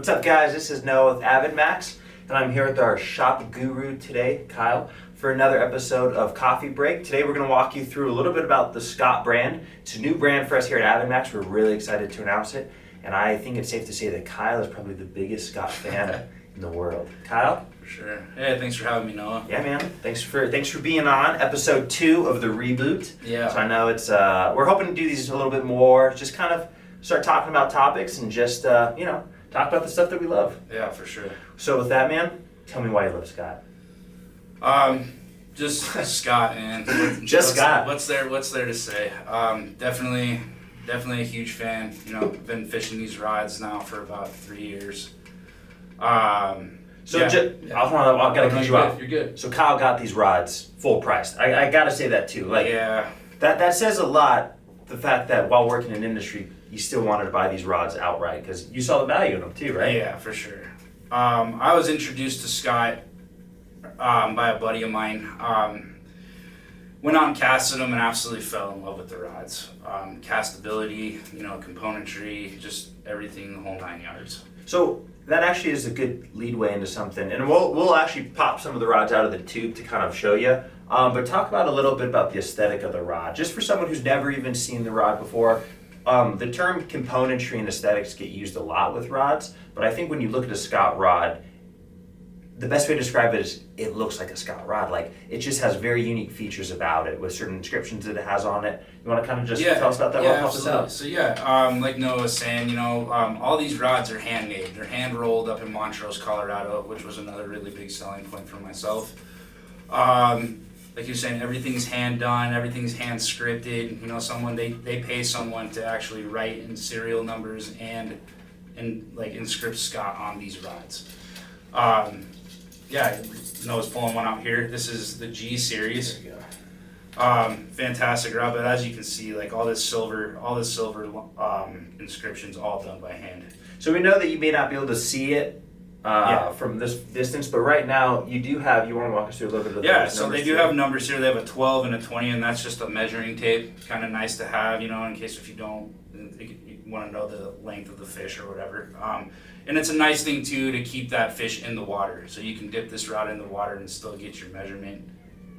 What's up, guys? This is Noah with AvidMax, and I'm here with our shop guru today, Kyle, for another episode of Coffee Break. Today we're going to walk you through a little bit about the Scott brand. It's a new brand for us here at AvidMax. We're really excited to announce it, and I think it's safe to say that Kyle is probably the biggest Scott fan in the world. Kyle? Sure. Hey, thanks for having me, Noah. Yeah, man. Thanks for being on episode 2 of the reboot. Yeah. So I know it's we're hoping to do these a little bit more, just kind of start talking about topics and just talk about the stuff that we love. Yeah, for sure. So with that, man, tell me why you love Scott. Just Scott, man. Scott. What's there to say? Definitely a huge fan. You know, been fishing these rods now for about 3 years. I gotta cut you off. You're good. So Kyle got these rods full priced. I gotta say that too. That says a lot. The fact that while working in industry, you still wanted to buy these rods outright because you saw the value in them too, right? Yeah, for sure. I was introduced to Scott by a buddy of mine. Went out and casted them and absolutely fell in love with the rods. Castability, componentry, just everything, the whole 9 yards. So that actually is a good leadway into something, and we'll actually pop some of the rods out of the tube to kind of show you. But talk about a little bit about the aesthetic of the rod, just for someone who's never even seen the rod before. The term componentry and aesthetics get used a lot with rods, but I think when you look at a Scott rod, the best way to describe it is it looks like a Scott rod. Like, it just has very unique features about it with certain inscriptions that it has on it. You want to kind of just tell us about that? Yeah, absolutely. So like Noah was saying, all these rods are handmade. They're hand rolled up in Montrose, Colorado, which was another really big selling point for myself. Like you're saying, everything's hand done, everything's hand scripted. They pay someone to actually write in serial numbers and inscript Scott on these rods. Noah's pulling one out here. This is the G series. There you go. Fantastic rod, but as you can see, like all this silver inscriptions all done by hand. So we know that you may not be able to see it from this distance, but right now you want to walk us through a little bit of those so they do have numbers here. They have a 12 and a 20, and that's just a measuring tape. Kind of nice to have, in case if you want to know the length of the fish or whatever. And it's a nice thing too to keep that fish in the water, so you can dip this rod in the water and still get your measurement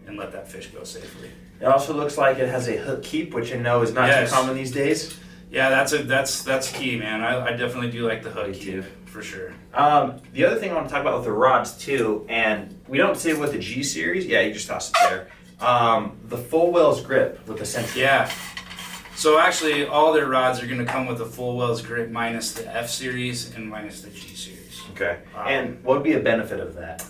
and let that fish go safely. It also looks like it has a hook keep, which I know is not too common these days. Yeah, that's key, man. I definitely do like the hook keep for sure. The other thing I want to talk about with the rods too, and we don't say with the G series. Yeah, you just toss it there. The full Wells grip with the center. Yeah. So actually, all their rods are going to come with a full Wells grip minus the F series and minus the G series. Okay. And what would be a benefit of that?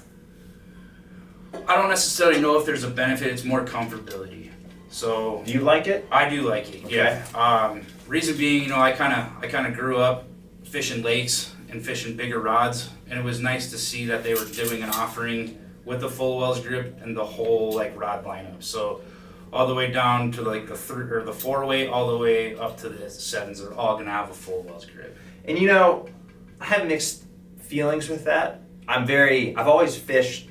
I don't necessarily know if there's a benefit. It's more comfortability. So. Do you like it? I do like it. Okay. Yeah. Reason being, I kind of grew up fishing lakes and fishing bigger rods, and it was nice to see that they were doing an offering with the full Wells grip and the whole rod lineup. So. All the way down to the 4-weight, all the way up to the 7s are all gonna have a full Wells grip. And I have mixed feelings with that. I've always fished,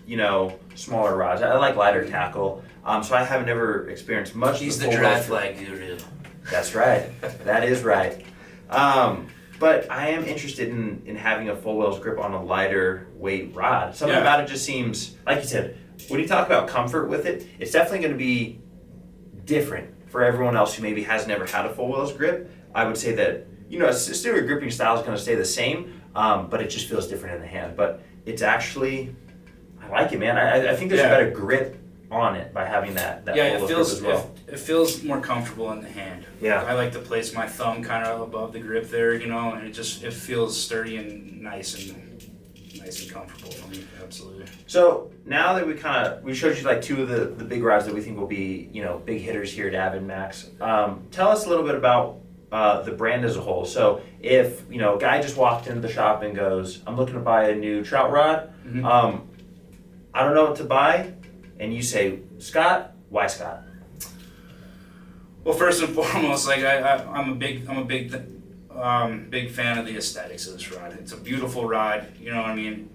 smaller rods. I like lighter tackle. So I have never experienced much. He's the dry flag guru. That's right. That is right. But I am interested in having a full Wells grip on a lighter weight rod. Something about it just seems, like you said, when you talk about comfort with it, it's definitely going to be different for everyone else who maybe has never had a full Wells grip. I would say that, still your gripping style is going to stay the same, but it just feels different in the hand. But it's actually, I like it, man. I think there's a better grip on it by having that full Wells grip as well. It feels more comfortable in the hand. Yeah. I like to place my thumb kind of above the grip there, and it feels sturdy and nice and comfortable for me. Absolutely. So now that we showed you two of the big rods that we think will be big hitters here at AvidMax, tell us a little bit about the brand as a whole. So if a guy just walked into the shop and goes, I'm looking to buy a new trout rod, I don't know what to buy, and you say Scott, why Scott? Well, first and foremost, I'm a big fan of the aesthetics of this rod. It's a beautiful rod, you know what I mean?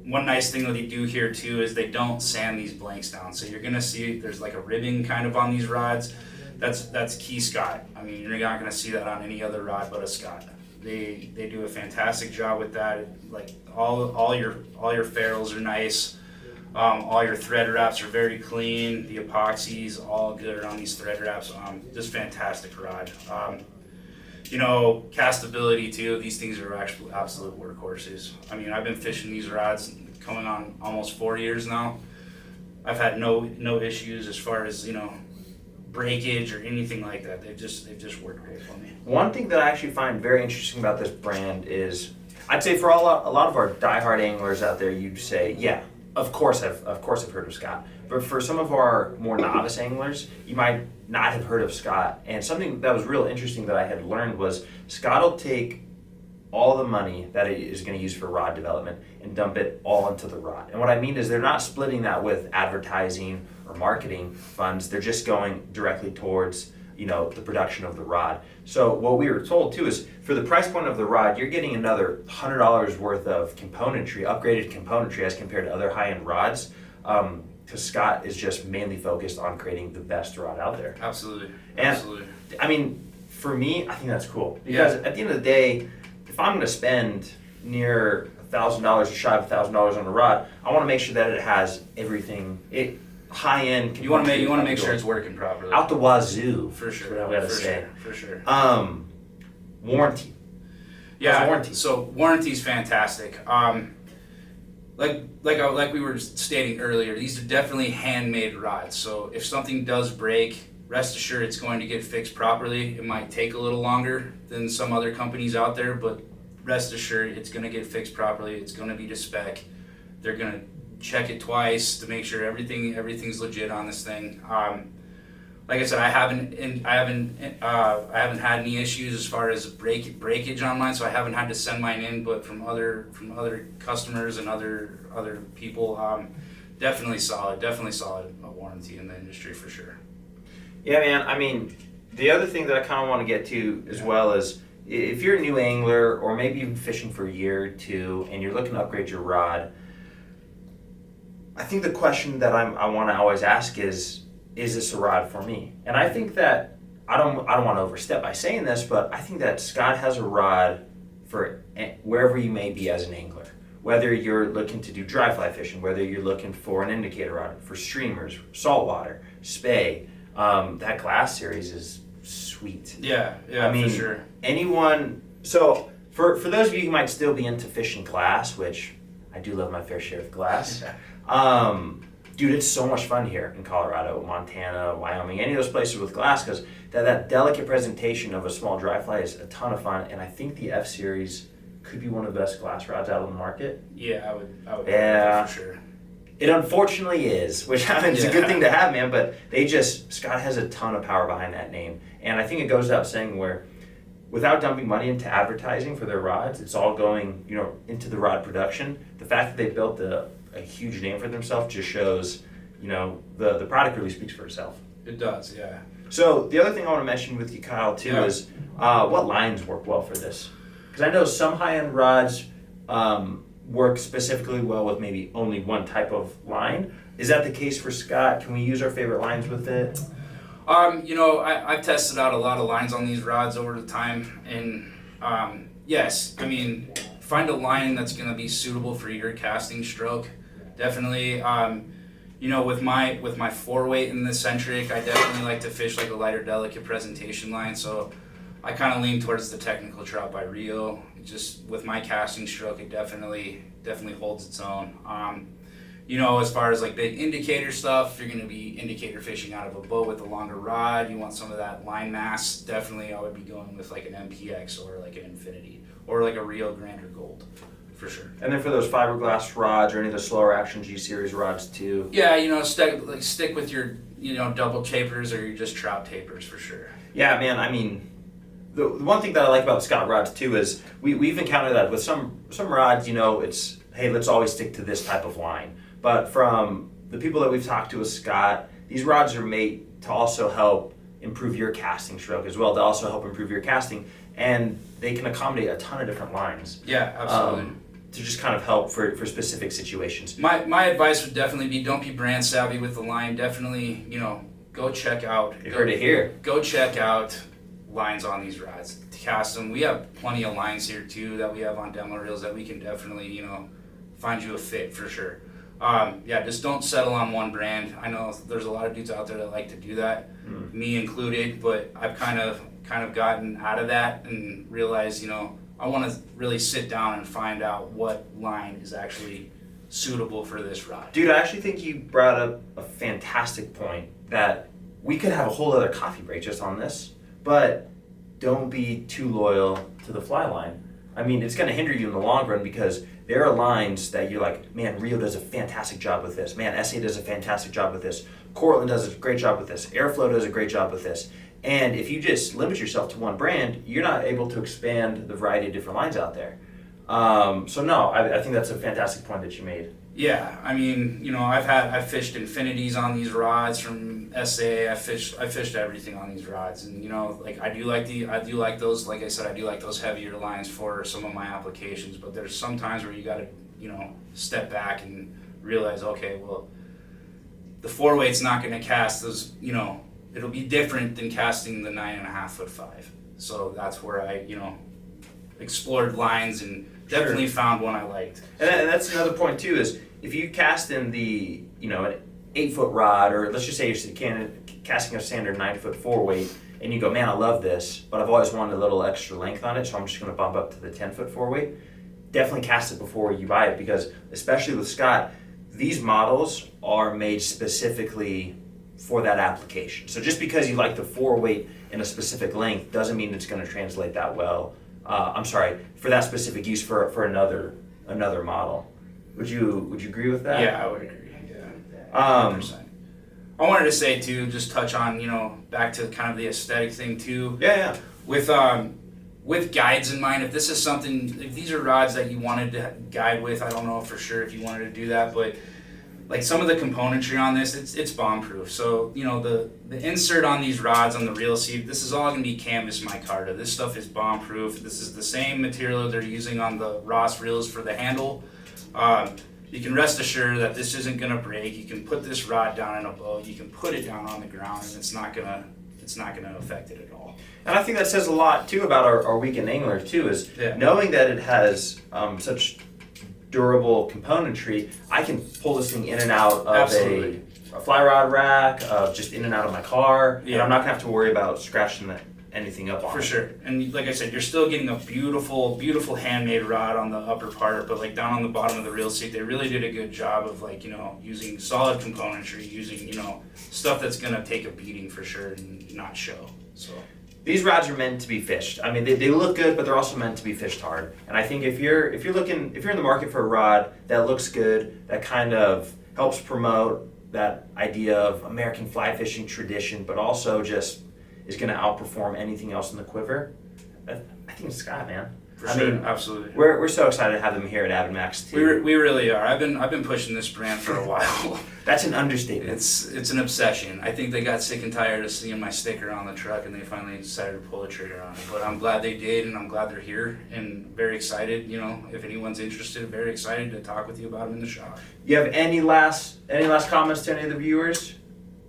One nice thing that they do here too is they don't sand these blanks down. So you're gonna see there's a ribbing kind of on these rods. That's key Scott. I mean, you're not gonna see that on any other rod but a Scott. They do a fantastic job with that. Like all your ferrules are nice. All your thread wraps are very clean. The epoxy's all good on these thread wraps. Just fantastic rod. Castability too. These things are actually absolute workhorses. I mean, I've been fishing these rods coming on almost 4 years now. I've had no issues as far as breakage or anything like that. They've just worked great for me. One thing that I actually find very interesting about this brand is, I'd say for a lot of our diehard anglers out there, you'd say, yeah, of course I've heard of Scott. But for some of our more novice anglers, you might not have heard of Scott. And something that was real interesting that I had learned was Scott will take all the money that it is going to use for rod development and dump it all into the rod. And what I mean is they're not splitting that with advertising or marketing funds. They're just going directly towards the production of the rod. So what we were told too is for the price point of the rod, you're getting another $100 worth of componentry, upgraded componentry as compared to other high-end rods. Because Scott is just mainly focused on creating the best rod out there. Absolutely. And I mean, for me, I think that's cool because at the end of the day, if I'm going to spend near $1,000 or shy of $1,000 on a rod, I want to make sure that it has everything. High end. You want to make sure it's working properly. Out the wazoo. For sure. That's what I gotta say. For sure. Warranty. Yeah. Warranty. So warranty's fantastic. Like we were stating earlier, these are definitely handmade rods. So if something does break, rest assured it's going to get fixed properly. It might take a little longer than some other companies out there, but rest assured it's going to get fixed properly. It's going to be to spec. They're going to check it twice to make sure everything's legit on this thing. Like I said, I haven't had any issues as far as breakage on mine, so I haven't had to send mine in. But from other customers and other people, definitely solid warranty in the industry for sure. Yeah, man. I mean, the other thing that I kind of want to get to as well is if you're a new angler or maybe even fishing for a year or two and you're looking to upgrade your rod. I think the question that I want to always ask is this a rod for me? And I think that I don't want to overstep by saying this, but I think that Scott has a rod for wherever you may be as an angler. Whether you're looking to do dry fly fishing, whether you're looking for an indicator rod for streamers, saltwater, spay, that glass series is sweet. Yeah, I mean, for sure. Anyone. So for those of you who might still be into fishing glass, which I do love my fair share of glass. Dude, it's so much fun here in Colorado, Montana, Wyoming, any of those places with glass, because that delicate presentation of a small dry fly is a ton of fun, and I think the F Series could be one of the best glass rods out on the market. Yeah, I would yeah, for sure. It unfortunately is, which I mean, it's a good thing to have, man, but Scott has a ton of power behind that name, and I think it goes without saying where without dumping money into advertising for their rods, it's all going, into the rod production. The fact that they built a huge name for themselves just shows, the product really speaks for itself. It does, yeah. So the other thing I want to mention with you, Kyle, too, is what lines work well for this? Because I know some high-end rods work specifically well with maybe only one type of line. Is that the case for Scott? Can we use our favorite lines with it? I've tested out a lot of lines on these rods over the time, and yes, I mean, find a line that's going to be suitable for your casting stroke. Definitely, with my 4-weight in the centric, I definitely like to fish like a lighter, delicate presentation line. So I kind of lean towards the Technical Trout by Rio. Just with my casting stroke, it definitely holds its own. As far as like big indicator stuff, you're going to be indicator fishing out of a boat with a longer rod. You want some of that line mass. Definitely, I would be going with like an MPX or like an Infinity or like a Rio Grande or Gold, for sure. And then for those fiberglass rods or any of the slower action G series rods too. Yeah, stick with your double tapers or your just trout tapers for sure. Yeah, man. I mean, the one thing that I like about Scott rods too is we've encountered that with some rods. It's hey, let's always stick to this type of line. But from the people that we've talked to with Scott, these rods are made to also help improve your casting stroke as well, to also help improve your casting, and they can accommodate a ton of different lines. Yeah, absolutely. To just kind of help for specific situations. My advice would definitely be don't be brand savvy with the line. Definitely, go check out. You heard it here. Go check out lines on these rods. cast them. We have plenty of lines here too that we have on demo reels that we can definitely, you know, find you a fit for sure. Just don't settle on one brand. I know there's a lot of dudes out there that like to do that, me included, but I've kind of gotten out of that and realized, you know, I want to really sit down and find out what line is actually suitable for this rod. Dude, I actually think you brought up a fantastic point that we could have a whole other coffee break just on this, but don't be too loyal to the fly line. I mean, it's going to hinder you in the long run because there are lines that you're like, man, Rio does a fantastic job with this. Man, SA does a fantastic job with this. Cortland does a great job with this. Airflow does a great job with this. And if you just limit yourself to one brand, you're not able to expand the variety of different lines out there. I think that's a fantastic point that you made. Yeah, I mean, you know, I've fished infinities on these rods from SA. I fished everything on these rods, and you know, like I do like those. Like I said, I do like those heavier lines for some of my applications. But there's some times where you got to, you know, step back and realize, okay, well, the 4-weight's not going to cast those. You know, it'll be different than casting the 9.5 foot 5. So that's where I, you know, explored lines and definitely found one I liked. And that's another point too, is if you cast in the, you know, an 8-foot rod, or let's just say you're casting a standard 9-foot 4-weight, and you go, man, I love this, but I've always wanted a little extra length on it, so I'm just going to bump up to the 10-foot 4-weight. Definitely cast it before you buy it, because especially with Scott, these models are made specifically for that application. So just because you like the 4-weight in a specific length doesn't mean it's going to translate that well. For that specific use for another model. Would you agree with that? Yeah, I would agree. Yeah. 100%. I wanted to say too, just touch on, you know, back to kind of the aesthetic thing too. Yeah. With guides in mind, if these are rods that you wanted to guide with, I don't know for sure if you wanted to do that, but like some of the componentry on this, it's bomb proof. So, you know, the insert on these rods on the reel seat, this is all going to be canvas micarta. This stuff is bomb proof. This is the same material they're using on the Ross reels for the handle. You can rest assured that this isn't going to break. You can put this rod down in a boat. You can put it down on the ground, and it's not gonna affect it at all. And I think that says a lot too about our weekend angler too, is knowing that it has such durable componentry. I can pull this thing in and out of a fly rod rack, just in and out of my car, and I'm not gonna have to worry about scratching anything up on it. For sure. And like I said, you're still getting a beautiful, beautiful handmade rod on the upper part, but like down on the bottom of the reel seat, they really did a good job of, like, you know, using solid componentry, using, you know, stuff that's gonna take a beating for sure and not show. So these rods are meant to be fished. I mean, they look good, but they're also meant to be fished hard. And I think if you're in the market for a rod that looks good, that kind of helps promote that idea of American fly fishing tradition, but also just is going to outperform anything else in the quiver, I think it's Scott, man. For sure, absolutely. We're so excited to have them here at AvidMax too. We really are. I've been pushing this brand for a while. That's an understatement. It's an obsession. I think they got sick and tired of seeing my sticker on the truck, and they finally decided to pull the trigger on it. But I'm glad they did, and I'm glad they're here, and very excited. You know, if anyone's interested, very excited to talk with you about them in the shop. You have any last comments to any of the viewers?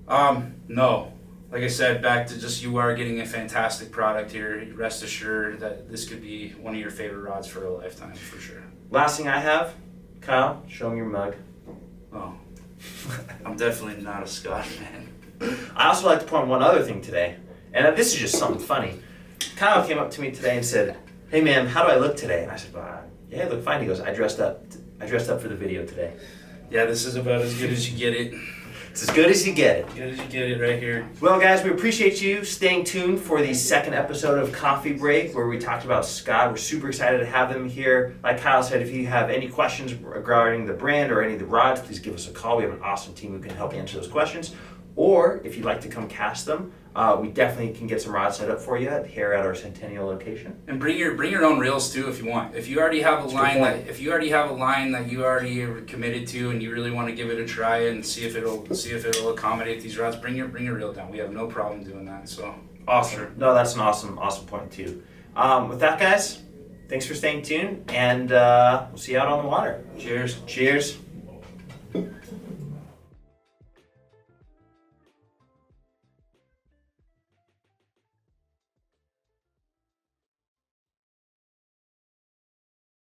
No. Like I said, back to just, you are getting a fantastic product here. Rest assured that this could be one of your favorite rods for a lifetime, for sure. Last thing I have, Kyle, show me your mug. Oh, I'm definitely not a Scott man. I also like to point one other thing today, and this is just something funny. Kyle came up to me today and said, "Hey man, how do I look today?" And I said, "Well, yeah, I look fine." He goes, I dressed up for the video today." Yeah, this is about as good as you get it. It's as good as you get it. Good as you get it right here. Well, guys, we appreciate you staying tuned for the second episode of Coffee Break, where we talked about Scott. We're super excited to have them here. Like Kyle said, if you have any questions regarding the brand or any of the rods, please give us a call. We have an awesome team who can help answer those questions. Or if you'd like to come cast them, we definitely can get some rods set up for you here at our Centennial location. And bring your own reels too if you want. If you already have a line that you already are committed to, and you really want to give it a try and see if it'll accommodate these rods, bring your reel down. We have no problem doing that. So awesome. Sure. No, that's an awesome point too. With that, guys, thanks for staying tuned, and we'll see you out on the water. Cheers. Cheers.